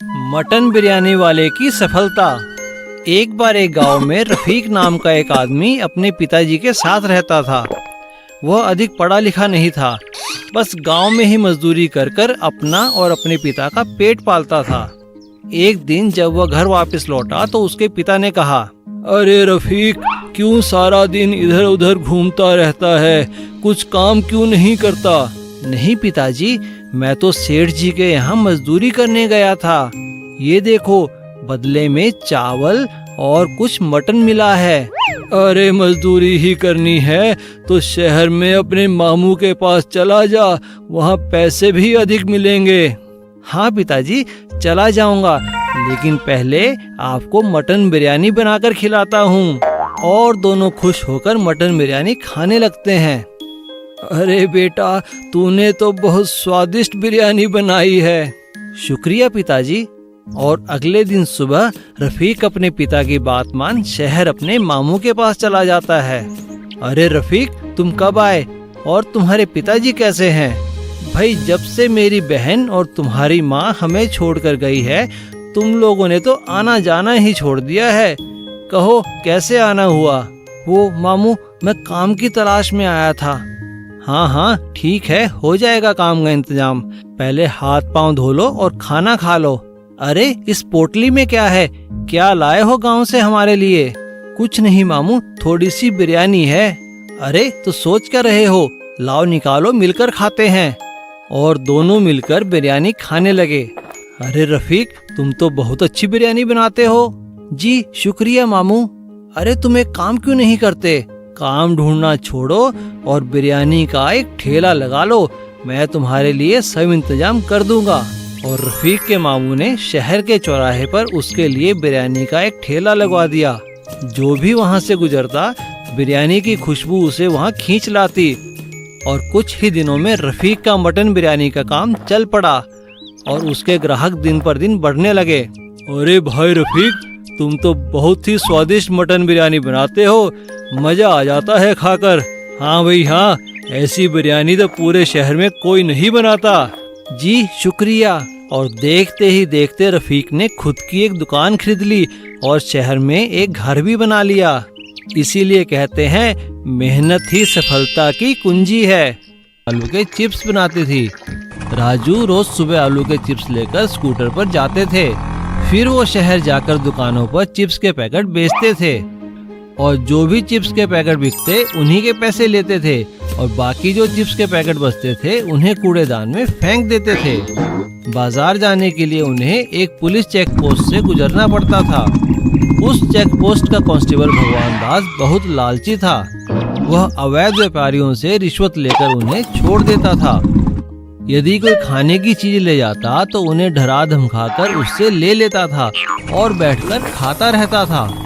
Mutton biryani वाले की सफलता। एक बार एक गांव में रफीक नाम का एक आदमी अपने पिताजी के साथ रहता था। वह अधिक पढ़ा लिखा नहीं था, बस गांव में ही मजदूरी कर कर अपना और अपने पिता का पेट पालता था। एक दिन जब वह घर वापस लौटा तो उसके पिता ने कहा, अरे रफीक, क्यों सारा दिन इधर उधर घूमता रहता है, कुछ काम क्यों नहीं करता? नहीं पिताजी, मैं तो सेठ जी के यहाँ मजदूरी करने गया था। ये देखो, बदले में चावल और कुछ मटन मिला है। अरे मजदूरी ही करनी है तो शहर में अपने मामू के पास चला जा, वहाँ पैसे भी अधिक मिलेंगे। हाँ पिताजी, चला जाऊंगा, लेकिन पहले आपको मटन बिरयानी बनाकर खिलाता हूँ। और दोनों खुश होकर मटन बिरयानी खाने लगते हैं। अरे बेटा, तूने तो बहुत स्वादिष्ट बिरयानी बनाई है। शुक्रिया पिताजी। और अगले दिन सुबह रफीक अपने पिता की बात मान शहर अपने मामू के पास चला जाता है। अरे रफीक, तुम कब आए और तुम्हारे पिताजी कैसे हैं? भाई, जब से मेरी बहन और तुम्हारी माँ हमें छोड़कर गई है, तुम लोगों ने तो आना जाना ही छोड़ दिया है। कहो, कैसे आना हुआ? वो मामू, मैं काम की तलाश में आया था। हाँ हाँ ठीक है, हो जाएगा काम का इंतजाम। पहले हाथ पांव धो लो और खाना खा लो। अरे, इस पोटली में क्या है? क्या लाए हो गांव से हमारे लिए? कुछ नहीं मामू, थोड़ी सी बिरयानी है। अरे, तो सोच क्या रहे हो? लाओ निकालो, मिलकर खाते हैं। और दोनों मिलकर बिरयानी खाने लगे। अरे रफीक, तुम तो बहुत अच्छी बिरयानी बनाते हो। जी शुक्रिया मामू। अरे, तुम एक काम क्यों नहीं करते? काम ढूंढना छोड़ो और बिरयानी का एक ठेला लगा लो, मैं तुम्हारे लिए सब इंतजाम कर दूंगा। और रफीक के मामू ने शहर के चौराहे पर उसके लिए बिरयानी का एक ठेला लगवा दिया। जो भी वहाँ से गुजरता, बिरयानी की खुशबू उसे वहाँ खींच लाती। और कुछ ही दिनों में रफीक का मटन बिरयानी का काम चल पड़ा और उसके ग्राहक दिन पर दिन बढ़ने लगे। अरे भाई रफीक, तुम तो बहुत ही स्वादिष्ट मटन बिरयानी बनाते हो, मजा आ जाता है खाकर। हाँ भाई हाँ, ऐसी बिरयानी तो पूरे शहर में कोई नहीं बनाता। जी शुक्रिया। और देखते ही देखते रफीक ने खुद की एक दुकान खरीद ली और शहर में एक घर भी बना लिया। इसीलिए कहते हैं, मेहनत ही सफलता की कुंजी है। आलू के चिप्स बनाती थी। राजू रोज सुबह आलू के चिप्स लेकर स्कूटर पर जाते थे। फिर वो शहर जाकर दुकानों पर चिप्स के पैकेट बेचते थे और जो भी चिप्स के पैकेट बिकते उन्हीं के पैसे लेते थे और बाकी जो चिप्स के पैकेट बचते थे उन्हें कूड़ेदान में फेंक देते थे। बाजार जाने के लिए उन्हें एक पुलिस चेक पोस्ट से गुजरना पड़ता था। उस चेक पोस्ट का कांस्टेबल भगवान दास बहुत लालची था। वह अवैध व्यापारियों से रिश्वत लेकर उन्हें छोड़ देता था। यदि कोई खाने की चीज ले जाता तो उन्हें डरा धमकाकर उससे ले लेता था और बैठकर खाता रहता था।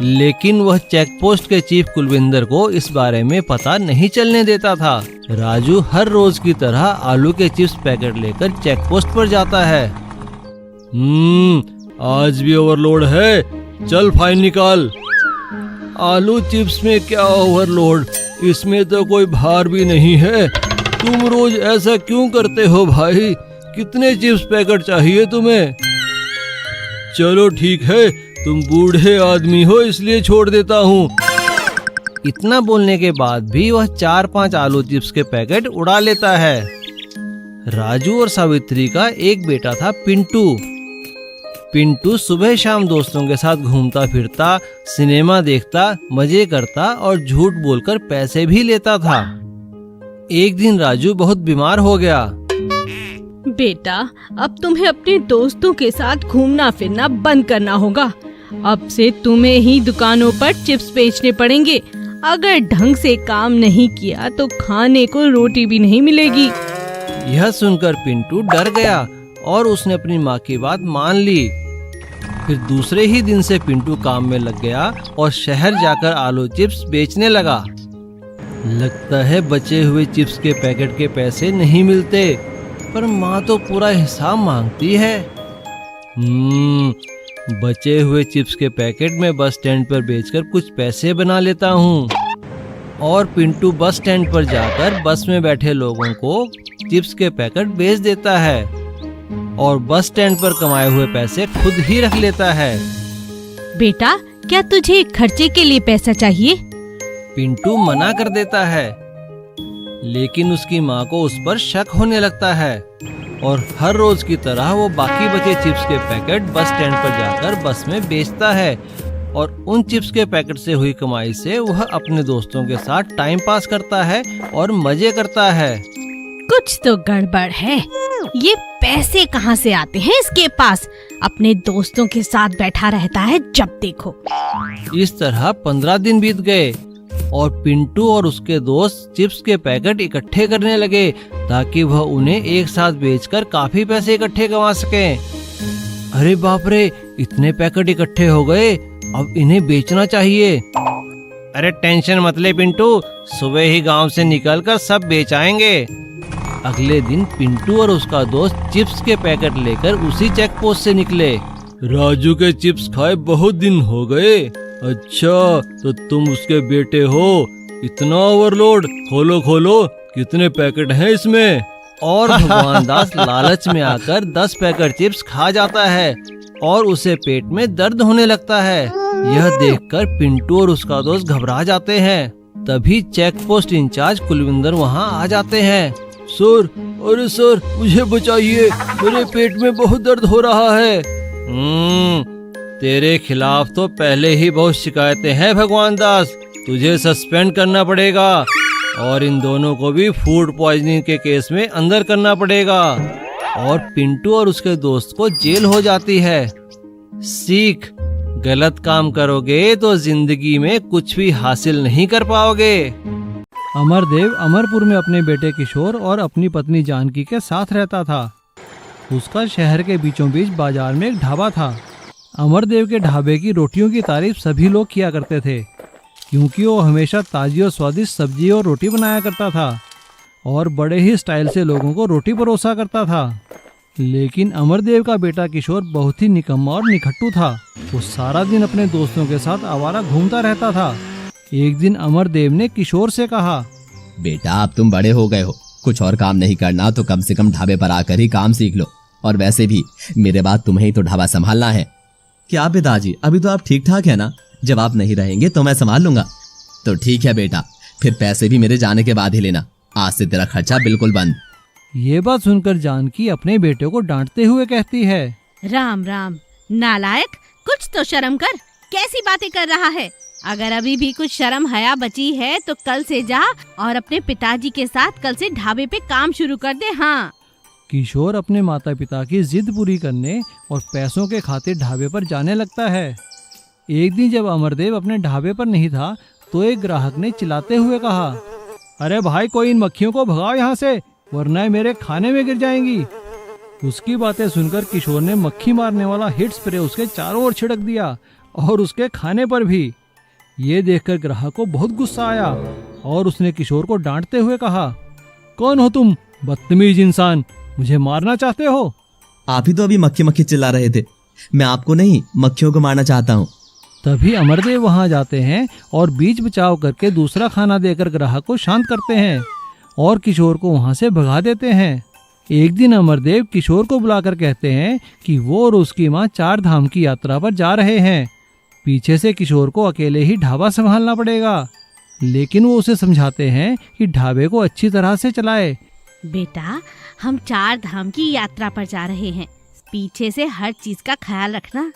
लेकिन वह चेक पोस्ट के चीफ कुलविंदर को इस बारे में पता नहीं चलने देता था। राजू हर रोज की तरह आलू के चिप्स पैकेट लेकर चेक पोस्ट पर जाता है। आज भी ओवरलोड है, चल फाइन निकाल। आलू चिप्स में क्या ओवरलोड, इसमें तो कोई भार भी नहीं है। तुम रोज ऐसा क्यों करते हो भाई? कितने चिप्स पैकेट चाहिए तुम्हें? चलो ठीक है, तुम बूढ़े आदमी हो इसलिए छोड़ देता हूँ। इतना बोलने के बाद भी वह 4-5 आलू चिप्स के पैकेट उड़ा लेता है। राजू और सावित्री का एक बेटा था पिंटू। पिंटू सुबह शाम दोस्तों के साथ घूमता फिरता, सिनेमा देखता, मजे करता और झूठ बोलकर पैसे भी लेता था। एक दिन राजू बहुत बीमार हो गया। बेटा, अब तुम्हें अपने दोस्तों के साथ घूमना फिरना बंद करना होगा। अब से तुम्हें ही दुकानों पर चिप्स बेचने पड़ेंगे। अगर ढंग से काम नहीं किया तो खाने को रोटी भी नहीं मिलेगी। यह सुनकर पिंटू डर गया और उसने अपनी माँ की बात मान ली। फिर दूसरे ही दिन से पिंटू काम में लग गया और शहर जाकर आलू चिप्स बेचने लगा। लगता है बचे हुए चिप्स के पैकेट के पैसे नहीं मिलते, पर माँ तो पूरा हिसाब मांगती है। बचे हुए चिप्स के पैकेट में बस स्टैंड पर बेचकर कुछ पैसे बना लेता हूँ। और पिंटू बस स्टैंड पर जाकर बस में बैठे लोगों को चिप्स के पैकेट बेच देता है और बस स्टैंड पर कमाए हुए पैसे खुद ही रख लेता है। बेटा, क्या तुझे खर्चे के लिए पैसा चाहिए? पिंटू मना कर देता है, लेकिन उसकी माँ को उस पर शक होने लगता है और हर रोज की तरह वो बाकी बचे चिप्स के पैकेट बस स्टैंड पर जाकर बस में बेचता है और उन चिप्स के पैकेट से हुई कमाई से वह अपने दोस्तों के साथ टाइम पास करता है और मजे करता है। कुछ तो गड़बड़ है। ये पैसे कहाँ से आते हैं इसके पास? अपने दोस्तों के साथ बैठा रहता है जब देखो। इस तरह 15 दिन बीत गए और पिंटू और उसके दोस्त चिप्स के पैकेट इकट्ठे करने लगे ताकि वह उन्हें एक साथ बेचकर काफी पैसे इकट्ठे कमा सकें। अरे बाप रे, इतने पैकेट इकट्ठे हो गए, अब इन्हें बेचना चाहिए। अरे टेंशन मत ले पिंटू, सुबह ही गांव से निकलकर सब बेच आएंगे। अगले दिन पिंटू और उसका दोस्त चिप्स के पैकेट लेकर उसी चेक पोस्ट से निकले। राजू के चिप्स खाए बहुत दिन हो गए। अच्छा, तो तुम उसके बेटे हो? इतना ओवरलोड, खोलो खोलो, कितने पैकेट हैं इसमें? और भगवान दास लालच में आकर 10 पैकेट चिप्स खा जाता है और उसे पेट में दर्द होने लगता है। यह देखकर पिंटू और उसका दोस्त घबरा जाते हैं। तभी चेक पोस्ट इंचार्ज कुलविंदर वहाँ आ जाते हैं। सर, अरे सर, मुझे बचाइए, मेरे पेट में बहुत दर्द हो रहा है। तेरे खिलाफ तो पहले ही बहुत शिकायतें हैं भगवान दास, तुझे सस्पेंड करना पड़ेगा और इन दोनों को भी फूड पॉइजनिंग के केस में अंदर करना पड़ेगा। और पिंटू और उसके दोस्त को जेल हो जाती है। सीख, गलत काम करोगे तो जिंदगी में कुछ भी हासिल नहीं कर पाओगे। अमरदेव अमरपुर में अपने बेटे किशोर और अपनी पत्नी जानकी के साथ रहता था। उसका शहर के बीचों बीच बाजार में एक ढाबा था। अमरदेव के ढाबे की रोटियों की तारीफ सभी लोग किया करते थे, क्योंकि वो हमेशा ताजी और स्वादिष्ट सब्जी और रोटी बनाया करता था और बड़े ही स्टाइल से लोगों को रोटी परोसा करता था। लेकिन अमरदेव का बेटा किशोर बहुत ही निकम्मा और निखट्टू था। वो सारा दिन अपने दोस्तों के साथ आवारा घूमता रहता था। एक दिन अमरदेव ने किशोर से कहा, बेटा, अब तुम बड़े हो गए हो, कुछ और काम नहीं करना तो कम से कम ढाबे पर आकर ही काम सीख लो। और वैसे भी मेरे बाद तुम्हें ही तो ढाबा संभालना है। क्या पिताजी, अभी तो आप ठीक ठाक है ना? जब आप नहीं रहेंगे तो मैं संभाल लूंगा। तो ठीक है बेटा, फिर पैसे भी मेरे जाने के बाद ही लेना। आज से तेरा खर्चा बिल्कुल बंद। ये बात सुनकर जानकी अपने बेटे को डांटते हुए कहती है, राम राम नालायक, कुछ तो शर्म कर, कैसी बातें कर रहा है? अगर अभी भी कुछ शर्म हया बची है तो कल से जा और अपने पिताजी के साथ कल से ढाबे पे काम शुरू कर दे। हाँ। किशोर अपने माता पिता की जिद पूरी करने और पैसों के खातिर ढाबे पर जाने लगता है। एक दिन जब अमरदेव अपने ढाबे पर नहीं था तो एक ग्राहक ने चिल्लाते हुए कहा, अरे भाई, कोई इन मक्खियों को भगाओ यहाँ से, वरना ये मेरे खाने में गिर जाएंगी। उसकी बातें सुनकर किशोर ने मक्खी मारने वाला हिट स्प्रे उसके चारों ओर छिड़क दिया और उसके खाने पर भी। ये देखकर ग्राहक को बहुत गुस्सा आया और उसने किशोर को डांटते हुए कहा, कौन हो तुम, बदतमीज इंसान, मुझे मारना चाहते हो? आप ही तो अभी मक्खी मक्खी चिल्ला रहे थे। मैं आपको नहीं, मक्खियों को मारना चाहता हूँ। तभी अमरदेव वहां जाते हैं और बीच बचाव करके दूसरा खाना देकर ग्राहक को शांत करते हैं और किशोर को वहां से भगा देते हैं। एक दिन अमरदेव किशोर को बुलाकर कहते हैं कि वो और उसकी माँ 4 धाम की यात्रा पर जा रहे हैं। पीछे से किशोर को अकेले ही ढाबा संभालना पड़ेगा, लेकिन वो उसे समझाते हैं कि ढाबे को अच्छी तरह से चलाए। बेटा, हम 4 धाम की यात्रा पर जा रहे हैं, पीछे से हर चीज का ख्याल रखना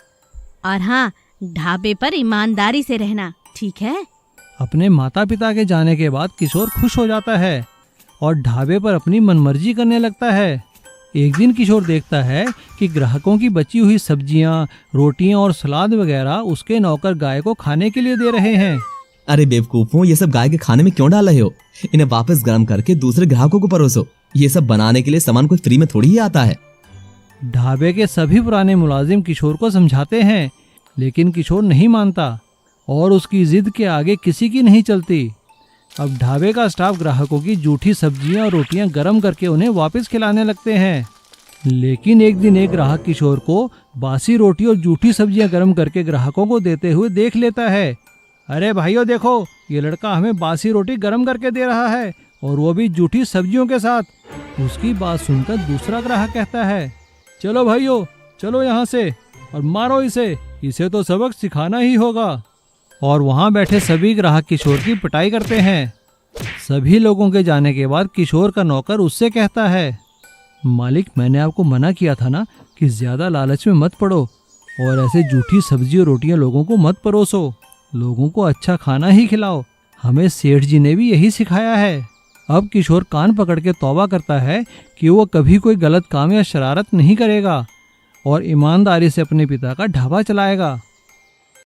और हाँ, ढाबे पर ईमानदारी से रहना, ठीक है? अपने माता पिता के जाने के बाद किशोर खुश हो जाता है और ढाबे पर अपनी मनमर्जी करने लगता है। एक दिन किशोर देखता है कि ग्राहकों की बची हुई सब्जियां, रोटियां और सलाद वगैरह उसके नौकर गाय को खाने के लिए दे रहे हैं। अरे बेवकूफों, ये सब गाय के खाने में क्यों डाल रहे हो? इन्हें वापस गर्म करके दूसरे ग्राहकों को परोसो। ये सब बनाने के लिए सामान कोई फ्री में थोड़ी ही आता है। ढाबे के सभी पुराने मुलाजिम किशोर को समझाते हैं, लेकिन किशोर नहीं मानता और उसकी जिद के आगे किसी की नहीं चलती। अब ढाबे का स्टाफ ग्राहकों की जूठी सब्जियां और रोटियां गर्म करके उन्हें वापस खिलाने लगते हैं। लेकिन एक दिन एक ग्राहक किशोर को बासी रोटी और जूठी सब्जियां गर्म करके ग्राहकों को देते हुए देख लेता है। अरे भाइयों, देखो, ये लड़का हमें बासी रोटी गर्म करके दे रहा है और वो भी जूठी सब्जियों के साथ। उसकी बात सुनकर दूसरा ग्राहक कहता है, चलो भाइयों, चलो यहाँ से और मारो इसे तो सबक सिखाना ही होगा। और वहाँ बैठे सभी ग्राहक किशोर की पिटाई करते हैं। सभी लोगों के जाने के बाद किशोर का नौकर उससे कहता है, मालिक, मैंने आपको मना किया था ना कि ज्यादा लालच में मत पड़ो और ऐसे झूठी सब्जी और रोटियां लोगों को मत परोसो। लोगों को अच्छा खाना ही खिलाओ। हमें सेठ जी ने भी यही सिखाया है। अब किशोर कान पकड़ के तौबा करता है कि वो कभी कोई गलत काम या शरारत नहीं करेगा और ईमानदारी से अपने पिता का ढाबा चलाएगा।